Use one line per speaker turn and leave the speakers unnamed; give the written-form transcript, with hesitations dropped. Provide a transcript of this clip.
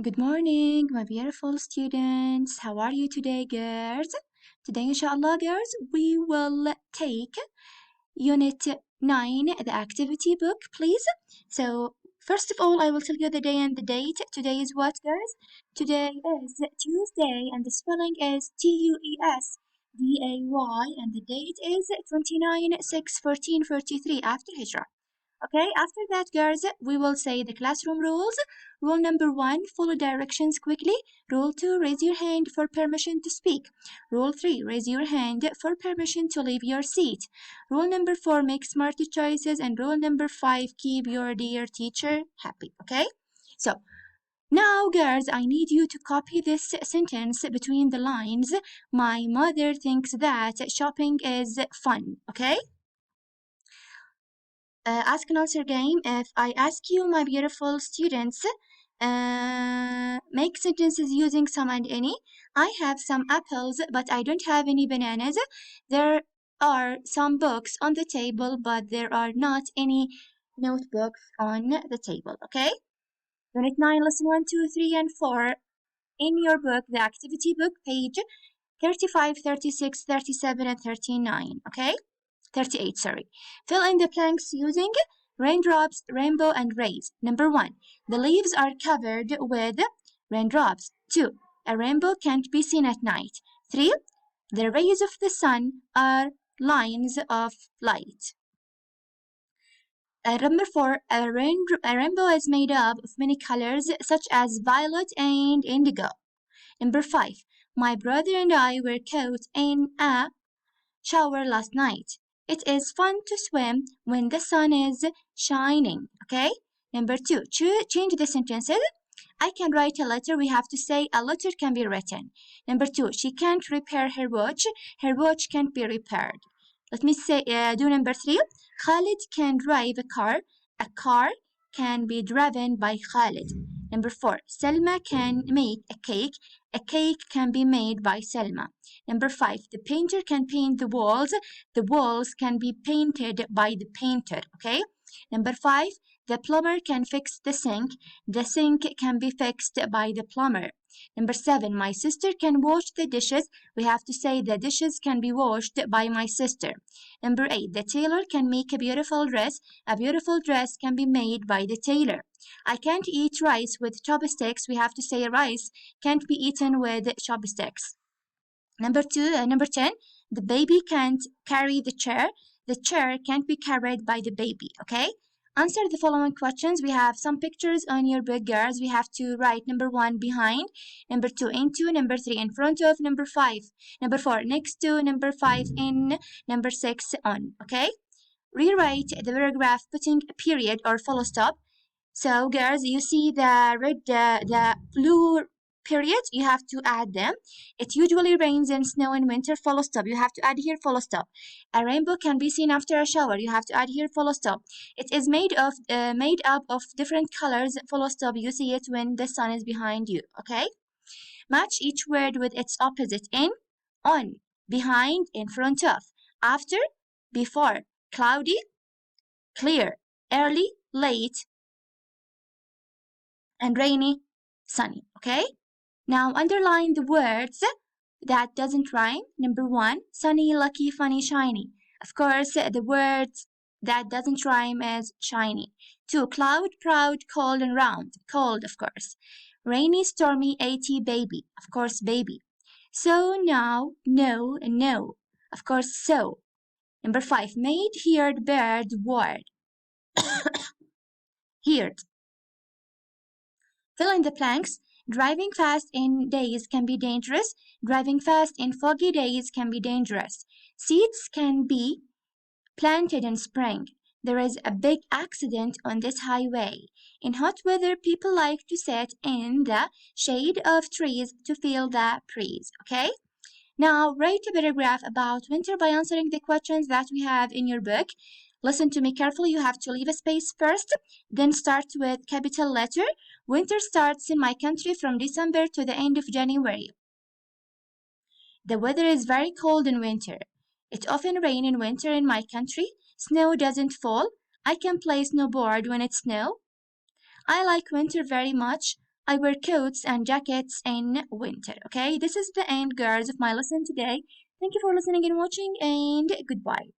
Good morning, my beautiful students. How are you today, girls? Today, inshallah, girls, we will take Unit 9, the activity book, please. So, first of all, I will tell you the day and the date. Today is what, girls? Today is Tuesday, and the spelling is Tuesday, and the date is 29/6/1443 after Hijrah. Okay, after that, girls, we will say the classroom rules. Rule number 1, follow directions quickly. Rule 2, raise your hand for permission to speak. Rule 3, raise your hand for permission to leave your seat. Rule number 4, make smart choices. And rule number 5, keep your dear teacher happy. Okay? So, now, girls, I need you to copy this sentence between the lines. My mother thinks that shopping is fun. Okay? Ask and answer game. If I ask you, my beautiful students, make sentences using some and any. I have some apples, but I don't have any bananas. There are some books on the table, but there are not any notebooks on the table. Okay? Unit 9, lesson 1, 2, 3, and 4 in your book, the activity book, page 35, 36, 37, and 39. Okay? 38, sorry. Fill in the blanks using raindrops, rainbow, and rays. Number 1, the leaves are covered with raindrops. 2, a rainbow can't be seen at night. 3, the rays of the sun are lines of light. Number 4, a rainbow is made up of many colors such as violet and indigo. Number 5, my brother and I were caught in a shower last night. It is fun to swim when the sun is shining. Okay? Number 2, change the sentences. I can write a letter. We have to say a letter can be written. Number 2, she can't repair her watch. Her watch can't be repaired. Let me say, do number 3. Khalid can drive a car. A car can be driven by Khalid. Number 4, Selma can make a cake. A cake can be made by Selma. Number 5, the painter can paint the walls. The walls can be painted by the painter. Okay? Number 5, the plumber can fix the sink. The sink can be fixed by the plumber. Number 7, my sister can wash the dishes. We have to say the dishes can be washed by my sister. Number 8, the tailor can make a beautiful dress. A beautiful dress can be made by the tailor. I can't eat rice with chopsticks. We have to say rice can't be eaten with chopsticks. Number 10, the baby can't carry the chair. The chair can't be carried by the baby. Okay? Answer the following questions. We have some pictures on your book, girls. We have to write number 1 behind, number 2 into, number 3 in front of, number 5, number 4 next to, number 5 in, number 6 on. Okay? Rewrite the paragraph putting a period or full stop. So, girls, you see the red, the blue period, you have to add them. It usually rains and snow in winter, full stop. You have to add here full stop. A rainbow can be seen after a shower. You have to add here full stop. It is made up of different colors, full stop. You see it when the sun is behind you. Okay? Match each word with its opposite. In, on, behind, in front of, after, before, cloudy, clear, early, late, and rainy, sunny. Okay? Now underline the words that doesn't rhyme. Number 1, sunny, lucky, funny, shiny. Of course, the word that doesn't rhyme is shiny. 2, cloud, proud, cold, and round. Cold, of course. Rainy, stormy, 80, baby. Of course, baby. So, now, no, and no. Of course, so. Number 5, made, heard, bird, word. Heard. Fill in the blanks. Driving fast in days can be dangerous. Driving fast in foggy days can be dangerous. Seeds can be planted in spring. There is a big accident on this highway. In hot weather, people like to sit in the shade of trees to feel the breeze. Okay? Now, write a paragraph about winter by answering the questions that we have in your book. Listen to me carefully. You have to leave a space first, then start with capital letter. Winter starts in my country from December to the end of January. The weather is very cold in winter. It often rains in winter in my country. Snow doesn't fall. I can play snowboard when it's snow. I like winter very much. I wear coats and jackets in winter. Okay, this is the end, girls, of my lesson today. Thank you for listening and watching, and goodbye.